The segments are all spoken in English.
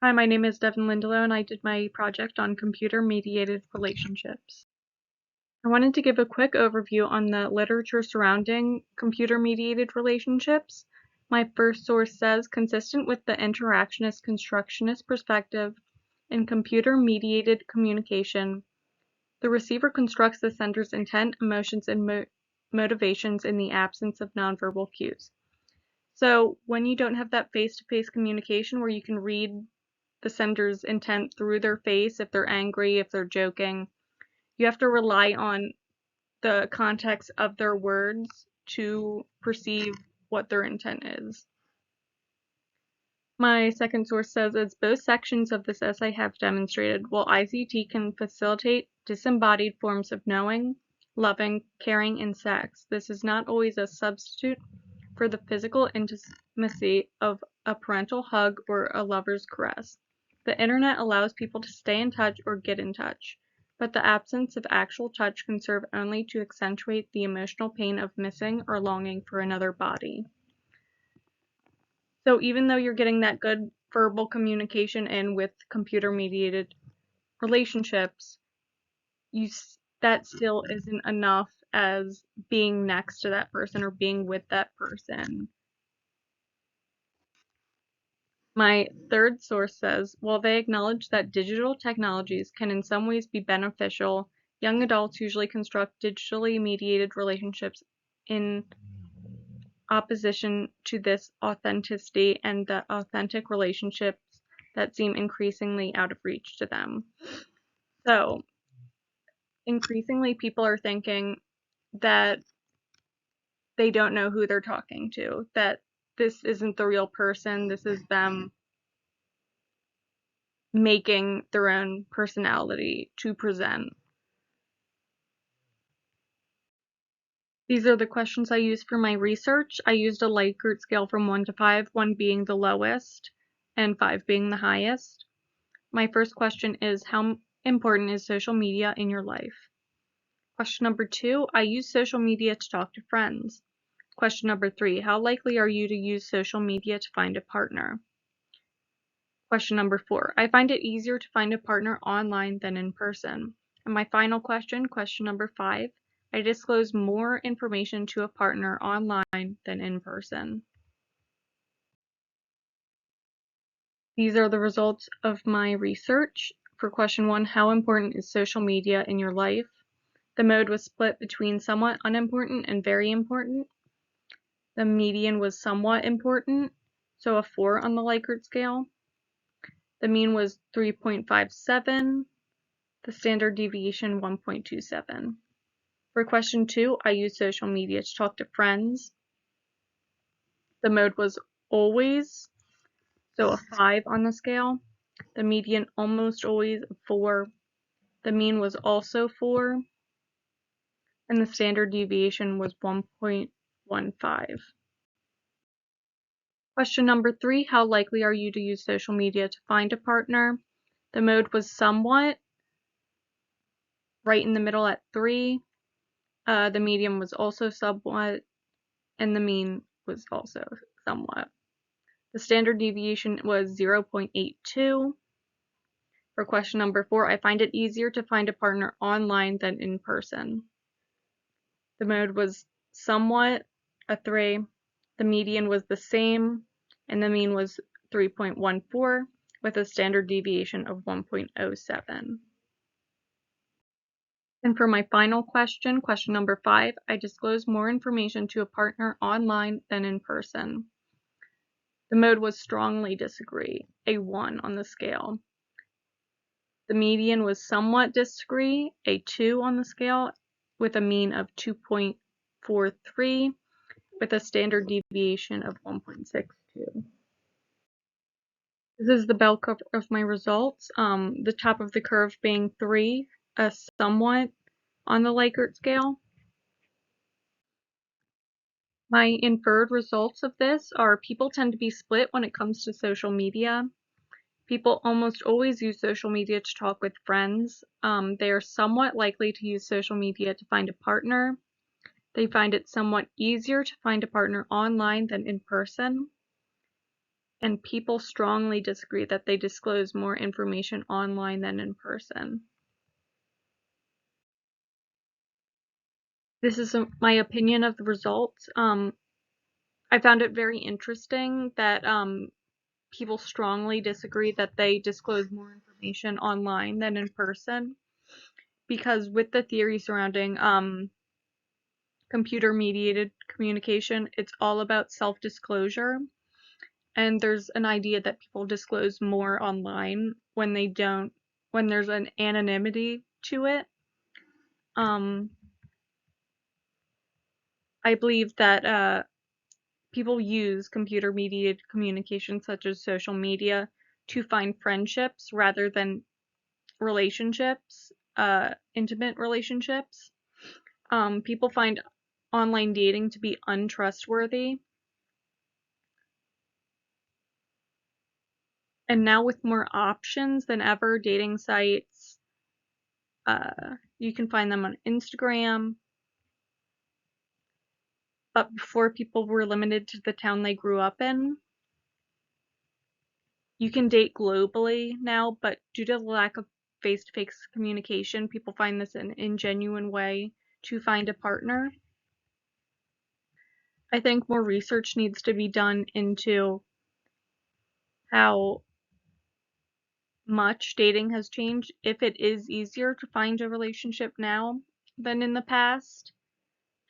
Hi, my name is Devin Lindelow, and I did my project on computer-mediated relationships. I wanted to give a quick overview on the literature surrounding computer-mediated relationships. My first source says, consistent with the interactionist constructionist perspective in computer-mediated communication, the receiver constructs the sender's intent, emotions, and motivations in the absence of nonverbal cues. So when you don't have that face-to-face communication where you can read the sender's intent through their face, if they're angry, if they're joking, you have to rely on the context of their words to perceive what their intent is. My second source says, as both sections of this essay have demonstrated, while ICT can facilitate disembodied forms of knowing, loving, caring, and sex, this is not always a substitute for the physical intimacy of a parental hug or a lover's caress. The internet allows people to stay in touch or get in touch, but the absence of actual touch can serve only to accentuate the emotional pain of missing or longing for another body. So even though you're getting that good verbal communication in with computer-mediated relationships, that still isn't enough as being next to that person or being with that person. My third source says, while they acknowledge that digital technologies can in some ways be beneficial, young adults usually construct digitally mediated relationships in opposition to this authenticity and the authentic relationships that seem increasingly out of reach to them. So, increasingly people are thinking that they don't know who they're talking to, that this isn't the real person, this is them making their own personality to present. These are the questions I used for my research. I used a Likert scale from 1 to 5, 1 being the lowest and 5 being the highest. My first question is, how important is social media in your life? Question number 2, I use social media to talk to friends. Question number 3, how likely are you to use social media to find a partner? Question number 4, I find it easier to find a partner online than in person. And my final question, question number 5, I disclose more information to a partner online than in person. These are the results of my research. For question 1, how important is social media in your life? The mode was split between somewhat unimportant and very important. The median was somewhat important, so a 4 on the Likert scale. The mean was 3.57. The standard deviation 1.27. For question 2, I use social media to talk to friends. The mode was always, so a 5 on the scale. The median almost always a 4. The mean was also 4. And the standard deviation was 1.15. Question number 3, how likely are you to use social media to find a partner? The mode was somewhat, right in the middle at 3. The median was also somewhat, and the mean was also somewhat. The standard deviation was 0.82. For question number 4, I find it easier to find a partner online than in person. The mode was somewhat, a 3. The median was the same, and the mean was 3.14 with a standard deviation of 1.07. And for my final question, question number 5, I disclose more information to a partner online than in person. The mode was strongly disagree, a 1 on the scale. The median was somewhat disagree, a 2 on the scale, with a mean of 2.43, with a standard deviation of 1.62. This is the bell curve of my results. The top of the curve being 3, a somewhat on the Likert scale. My inferred results of this are people tend to be split when it comes to social media. People almost always use social media to talk with friends. They are somewhat likely to use social media to find a partner. They find it somewhat easier to find a partner online than in person. and people strongly disagree that they disclose more information online than in person. This is my opinion of the results. I found it very interesting that people strongly disagree that they disclose more information online than in person, because with the theory surrounding computer mediated communication, it's all about self-disclosure. And there's an idea that people disclose more online when there's an anonymity to it. I believe that people use computer mediated communication such as social media to find friendships rather than relationships, intimate relationships. People find online dating to be untrustworthy. And now with more options than ever, dating sites, you can find them on Instagram. But before, people were limited to the town they grew up in. You can date globally now, but due to the lack of face-to-face communication, people find this an ingenuine way to find a partner. I think more research needs to be done into how much dating has changed, if it is easier to find a relationship now than in the past,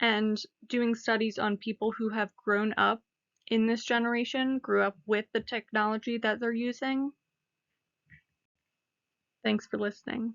and doing studies on people who have grown up in this generation, grew up with the technology that they're using. Thanks for listening.